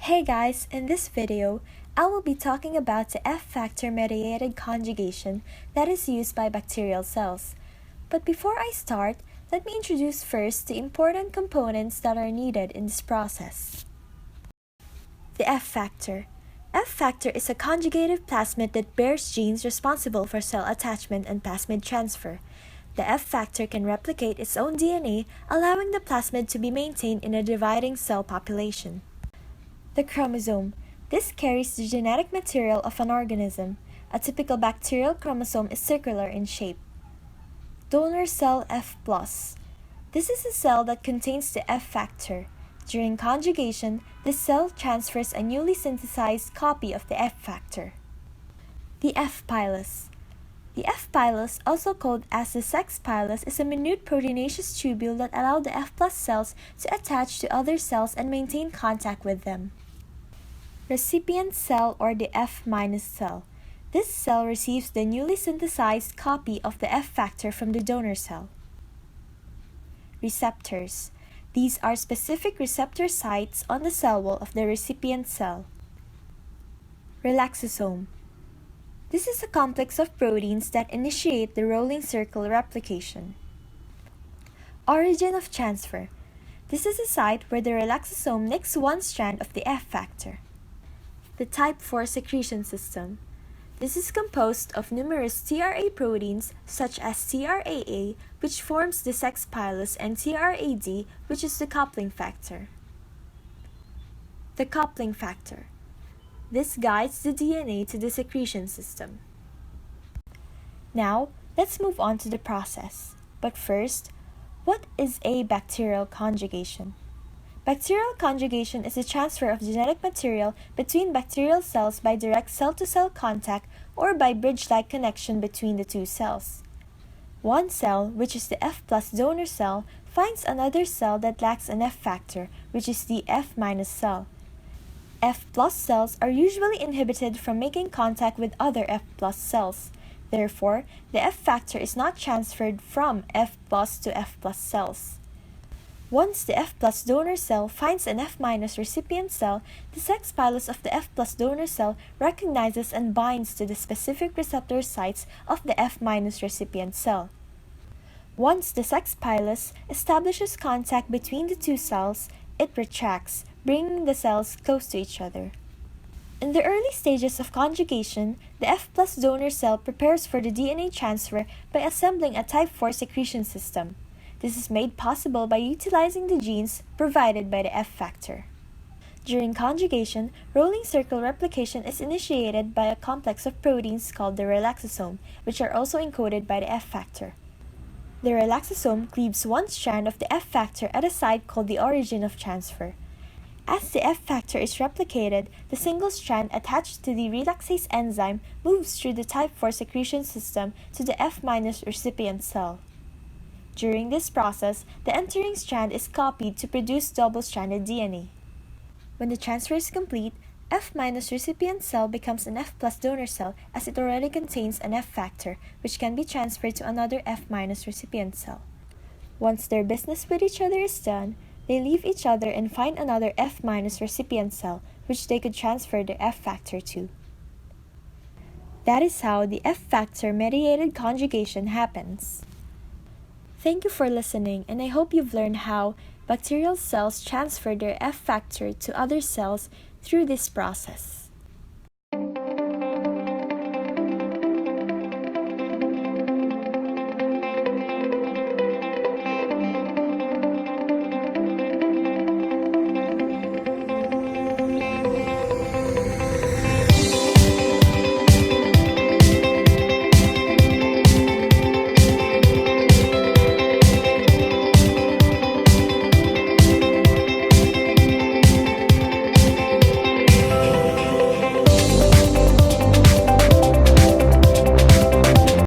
Hey guys, in this video, I will be talking about the F-factor mediated conjugation that is used by bacterial cells. But before I start, let me introduce first the important components that are needed in this process. The F-factor. F-factor is a conjugative plasmid that bears genes responsible for cell attachment and plasmid transfer. The F-factor can replicate its own DNA, allowing the plasmid to be maintained in a dividing cell population. The chromosome. This carries the genetic material of an organism. A typical bacterial chromosome is circular in shape. Donor cell F+. This is a cell that contains the F-factor. During conjugation, this cell transfers a newly synthesized copy of the F-factor. The F-pilus. The F-pilus, also called as the sex pilus, is a minute proteinaceous tubule that allows the F+ cells to attach to other cells and maintain contact with them. Recipient cell or the F- cell. This cell receives the newly synthesized copy of the F-factor from the donor cell. Receptors. These are specific receptor sites on the cell wall of the recipient cell. Relaxosome. This is a complex of proteins that initiate the rolling circle replication. Origin of transfer. This is a site where the relaxosome nicks one strand of the F-factor. The type 4 secretion system. This is composed of numerous TRA proteins such as TRAA, which forms the sex pilus, and TRAD, which is the coupling factor. The coupling factor. This guides the DNA to the secretion system. Now, let's move on to the process. But first, what is a bacterial conjugation? Bacterial conjugation is the transfer of genetic material between bacterial cells by direct cell-to-cell contact or by bridge-like connection between the two cells. One cell, which is the F+ donor cell, finds another cell that lacks an F-factor, which is the F- cell. F+ cells are usually inhibited from making contact with other F+ cells. Therefore, the F-factor is not transferred from F+ to F+ cells. Once the F+ donor cell finds an F- recipient cell, the sex pilus of the F+ donor cell recognizes and binds to the specific receptor sites of the F- recipient cell. Once the sex pilus establishes contact between the two cells, it retracts, bringing the cells close to each other. In the early stages of conjugation, the F+ donor cell prepares for the DNA transfer by assembling a type 4 secretion system. This is made possible by utilizing the genes provided by the F-factor. During conjugation, rolling circle replication is initiated by a complex of proteins called the relaxosome, which are also encoded by the F-factor. The relaxosome cleaves one strand of the F-factor at a site called the origin of transfer. As the F-factor is replicated, the single strand attached to the reductase enzyme moves through the type 4 secretion system to the F- recipient cell. During this process, the entering strand is copied to produce double-stranded DNA. When the transfer is complete, F- recipient cell becomes an F+ donor cell as it already contains an F-factor, which can be transferred to another F- recipient cell. Once their business with each other is done, they leave each other and find another F- recipient cell, which they could transfer the F-factor to. That is how the F-factor mediated conjugation happens. Thank you for listening, and I hope you've learned how bacterial cells transfer their F-factor to other cells through this process.